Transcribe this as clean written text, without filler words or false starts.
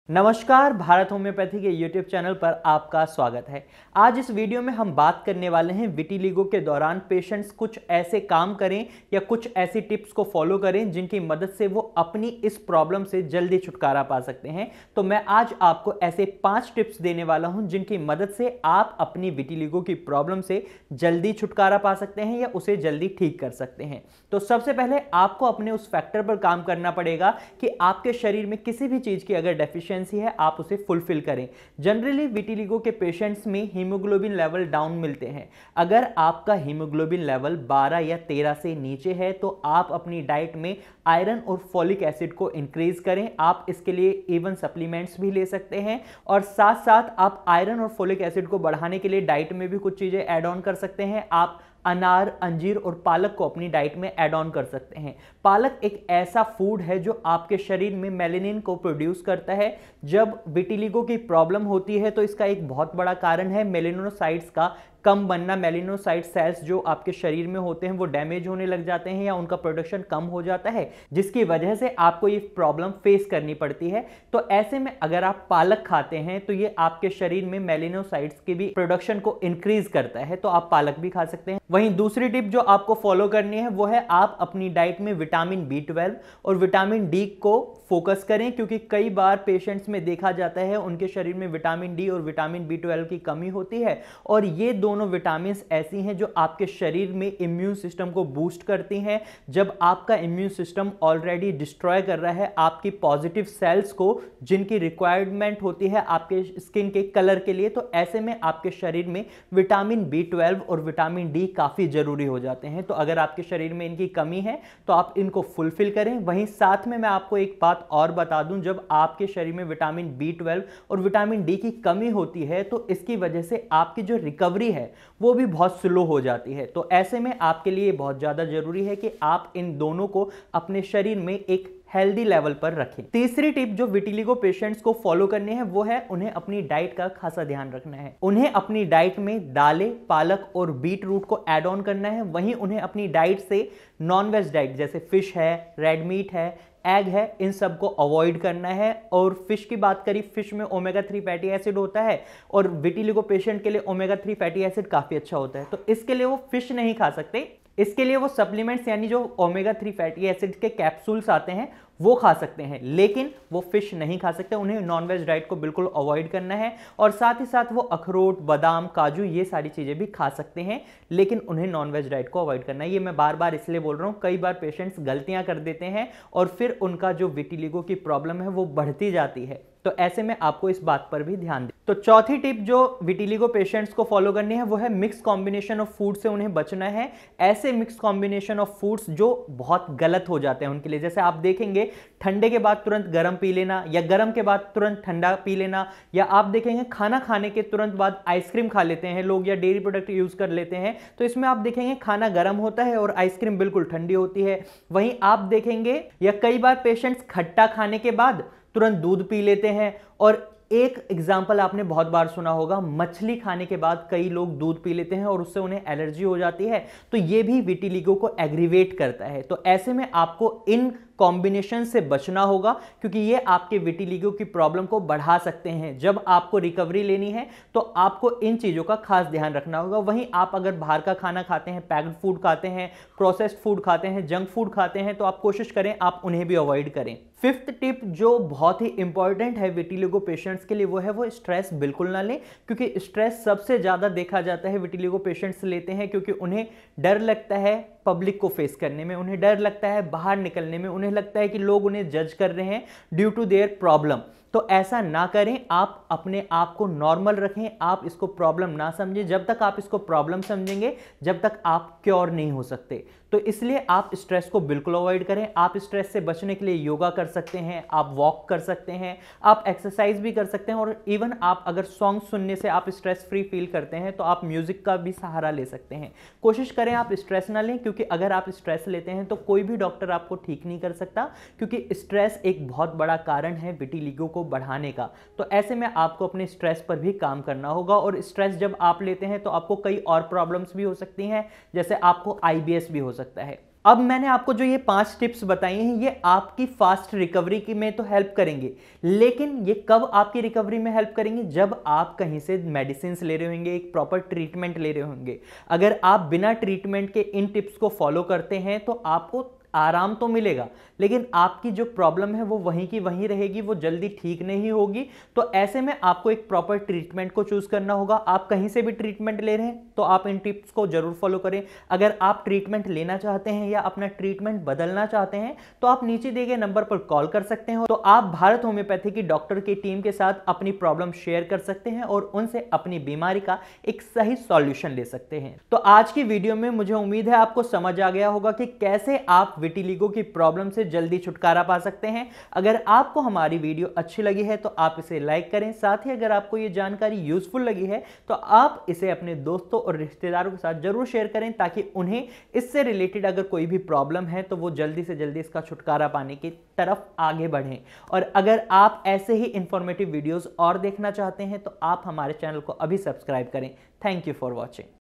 नमस्कार, भारत होम्योपैथी के YouTube channel पर आपका स्वागत है। आज इस वीडियो में हम बात करने वाले हैं विटिलिगो के दौरान पेशेंट्स कुछ ऐसे काम करें या कुछ ऐसी टिप्स को फॉलो करें जिनकी मदद से वो अपनी इस प्रॉब्लम से जल्दी छुटकारा पा सकते हैं। तो मैं आज आपको ऐसे 5 टिप्स देने वाला हूं जिनकी मदद से आप अपनी विटिलिगो की प्रॉब्लम से जल्दी छुटकारा पा सकते हैं या उसे जल्दी ठीक कर सकते हैं। तो सबसे पहले आपको अपने उस फैक्टर पर काम करना पड़ेगा कि आपके शरीर में किसी भी चीज की अगर डेफिशिएंसी है आप उसे फुलफिल करें। जनरली विटिलिगो के पेशेंट्स में हीमोग्लोबिन लेवल डाउन मिलते हैं। अगर आपका हीमोग्लोबिन लेवल 12 या 13 से नीचे है तो आप अपनी डाइट में आयरन और फॉलिक एसिड को इंक्रीज करें। आप इसके लिए इवन सप्लीमेंट्स भी ले सकते हैं और साथ साथ आप आयरन और फॉलिक एसिड को बढ़ाने के लिए डाइट में भी कुछ चीजें ऐड ऑन कर सकते हैं। आप अनार, अंजीर और पालक को अपनी डाइट में ऐड ऑन कर सकते हैं। पालक एक ऐसा फूड है जो आपके शरीर में मेलेनिन को प्रोड्यूस करता है। जब विटिलिगो की प्रॉब्लम होती है तो इसका एक बहुत बड़ा कारण है मेलेनोसाइट्स का कम बनना। मेलेनोसाइट सेल्स जो आपके शरीर में होते हैं वो डैमेज होने लग जाते हैं या उनका प्रोडक्शन कम हो जाता है, जिसकी वजह से आपको ये प्रॉब्लम फेस करनी पड़ती है। तो ऐसे में अगर आप पालक खाते हैं तो ये आपके शरीर में मेलेनोसाइट्स के भी प्रोडक्शन को इंक्रीज करता है, तो आप पालक भी खा सकते हैं। वहीं दूसरी टिप जो आपको फॉलो करनी है वो है आप अपनी डाइट में विटामिन B12 और विटामिन डी को फोकस करें, क्योंकि कई बार पेशेंट्स में देखा जाता है उनके शरीर में विटामिन डी और विटामिन B12 की कमी होती है और ये दोनों विटामिन ऐसी हैं जो आपके शरीर में इम्यून सिस्टम को बूस्ट करती हैं। जब आपका इम्यून सिस्टम ऑलरेडी डिस्ट्रॉय कर रहा है आपकी पॉजिटिव सेल्स को जिनकी रिक्वायरमेंट होती है आपके स्किन के कलर के लिए, तो ऐसे में आपके शरीर में विटामिन B12 और विटामिन डी काफी जरूरी हो जाते हैं। तो अगर आपके शरीर में इनकी कमी है तो आप इनको फुलफिल करें। वहीं साथ में मैं आपको एक बात और बता दूं, जब आपके शरीर में विटामिन B12 और विटामिन डी की कमी होती है तो इसकी वजह से आपकी जो रिकवरी है वो भी बहुत स्लो हो जाती है। तो ऐसे में आपके लिए बहुत ज्यादा जरूरी है कि आप इन दोनों को अपने शरीर में एक हेल्दी लेवल पर रखें। तीसरी टिप जो विटिलिगो पेशेंट्स को फॉलो करनी है वो है उन्हें अपनी डाइट का खासा ध्यान रखना है। उन्हें अपनी डाइट में दालें, पालक और बीट रूट को ऐड ऑन करना है। वहीं उन्हें अपनी डाइट से नॉन वेज डाइट जैसे फिश है, रेड मीट है, एग है, इन सब को अवॉइड करना है। और फिश की बात करी, फिश में ओमेगा 3 फैटी एसिड होता है और विटिलिगो पेशेंट के लिए ओमेगा 3 फैटी एसिड काफी अच्छा होता है, तो इसके लिए वो फिश नहीं खा सकते। इसके लिए वो सप्लीमेंट्स यानी जो ओमेगा 3 फैटी एसिड के कैप्सूल्स आते हैं वो खा सकते हैं, लेकिन वो फिश नहीं खा सकते। उन्हें नॉनवेज डाइट को बिल्कुल अवॉइड करना है और साथ ही साथ वो अखरोट, बादाम, काजू ये सारी चीजें भी खा सकते हैं, लेकिन उन्हें नॉनवेज डाइट को अवॉइड करना है। ये मैं बार बार इसलिए बोल रहा हूं, कई बार पेशेंट्स गलतियां कर देते हैं और फिर उनका जो विटिलिगो की प्रॉब्लम है वो बढ़ती जाती है। तो ऐसे में आपको इस बात पर भी ध्यान दें। तो चौथी टिप जो विटिलिगो पेशेंट्स को फॉलो करनी है वो है मिक्स कॉम्बिनेशन ऑफ फूड से उन्हें बचना है। ऐसे मिक्स कॉम्बिनेशन ऑफ फूड्स जो बहुत गलत हो जाते हैं उनके लिए, जैसे आप देखेंगे ठंडे के बाद तुरंत गर्म पी लेना या गर्म के बाद तुरंत ठंडा पी लेना, या आप देखेंगे खाना खाने के तुरंत बाद आइसक्रीम खा लेते हैं लोग या डेयरी प्रोडक्ट यूज कर लेते हैं। तो इसमें आप देखेंगे खाना गर्म होता है और आइसक्रीम बिल्कुल ठंडी होती है। वहीं आप देखेंगे या कई बार पेशेंट्स खट्टा खाने के बाद तुरंत दूध पी लेते हैं। और एक एग्जाम्पल आपने बहुत बार सुना होगा, मछली खाने के बाद कई लोग दूध पी लेते हैं और उससे उन्हें एलर्जी हो जाती है, तो ये भी विटिलिगो को एग्रीवेट करता है। तो ऐसे में आपको इन कॉम्बिनेशन से बचना होगा, क्योंकि ये आपके विटिलिगो की प्रॉब्लम को बढ़ा सकते हैं। जब आपको रिकवरी लेनी है तो आपको इन चीजों का खास ध्यान रखना होगा। वहीं आप अगर बाहर का खाना खाते हैं, पैक्ड फूड खाते हैं, प्रोसेस्ड फूड खाते हैं, जंक फूड खाते हैं, तो आप कोशिश करें आप उन्हें भी अवॉइड करें। फिफ्थ टिप जो बहुत ही इंपॉर्टेंट है विटिलिगो पेशेंट्स के लिए वो है वो स्ट्रेस बिल्कुल ना लें, क्योंकि स्ट्रेस सबसे ज्यादा देखा जाता है विटिलिगो पेशेंट्स लेते हैं, क्योंकि उन्हें डर लगता है पब्लिक को फेस करने में, उन्हें डर लगता है बाहर निकलने में, उन्हें लगता है कि लोग उन्हें जज कर रहे हैं ड्यू टू देयर प्रॉब्लम। तो ऐसा ना करें, आप अपने आप को नॉर्मल रखें, आप इसको प्रॉब्लम ना समझें। जब तक आप इसको प्रॉब्लम समझेंगे जब तक आप क्योर नहीं हो सकते। तो इसलिए आप स्ट्रेस को बिल्कुल अवॉइड करें। आप स्ट्रेस से बचने के लिए योगा कर सकते हैं, आप वॉक कर सकते हैं, आप एक्सरसाइज भी कर सकते हैं, और इवन आप अगर सॉन्ग सुनने से आप स्ट्रेस फ्री फील करते हैं तो आप म्यूजिक का भी सहारा ले सकते हैं। कोशिश करें आप स्ट्रेस ना लें, क्योंकि अगर आप स्ट्रेस लेते हैं तो कोई भी डॉक्टर आपको ठीक नहीं कर सकता, क्योंकि स्ट्रेस एक बहुत बड़ा कारण है विटिलिगो को बढ़ाने का। तो ऐसे में आपको अपने स्ट्रेस पर भी काम करना होगा, और स्ट्रेस जब आप लेते हैं तो आपको कई और प्रॉब्लम्स भी हो सकती हैं, जैसे आपको IBS भी हो सकता है। अब मैंने आपको जो ये 5 टिप्स बताई हैं ये आपकी फास्ट रिकवरी की में तो हेल्प करेंगे, लेकिन ये कब आपकी रिकवरी में हेल्प करेंगे? जब आप कहीं से मेडिसिन ले रहे होंगे, एक प्रॉपर ट्रीटमेंट ले रहे होंगे। अगर आप बिना ट्रीटमेंट के इन टिप्स को फॉलो करते हैं तो आपको आराम तो मिलेगा, लेकिन आपकी जो प्रॉब्लम है वो वहीं की वहीं रहेगी, वो जल्दी ठीक नहीं होगी। तो ऐसे में आपको एक प्रॉपर ट्रीटमेंट को चूज करना होगा। आप कहीं से भी ट्रीटमेंट ले रहे हैं तो आप इन टिप्स को जरूर फॉलो करें। अगर आप ट्रीटमेंट लेना चाहते हैं या अपना ट्रीटमेंट बदलना चाहते हैं तो आप नीचे दिए गए नंबर पर कॉल कर सकते हैं। तो आप भारत होम्योपैथी की डॉक्टर की टीम के साथ अपनी प्रॉब्लम शेयर कर सकते हैं और उनसे अपनी बीमारी का एक सही सॉल्यूशन ले सकते हैं। तो आज की वीडियो में मुझे उम्मीद है आपको समझ आ गया होगा कि कैसे आप विटिलिगो की प्रॉब्लम से जल्दी छुटकारा पा सकते हैं। अगर आपको हमारी वीडियो अच्छी लगी है तो आप इसे लाइक करें। साथ ही अगर आपको ये जानकारी यूजफुल लगी है तो आप इसे अपने दोस्तों और रिश्तेदारों के साथ जरूर शेयर करें, ताकि उन्हें इससे रिलेटेड अगर कोई भी प्रॉब्लम है तो वो जल्दी से जल्दी इसका छुटकारा पाने की तरफ आगे बढ़ें। और अगर आप ऐसे ही इंफॉर्मेटिव वीडियोस और देखना चाहते हैं तो आप हमारे चैनल को अभी सब्सक्राइब करें। Thank you for watching.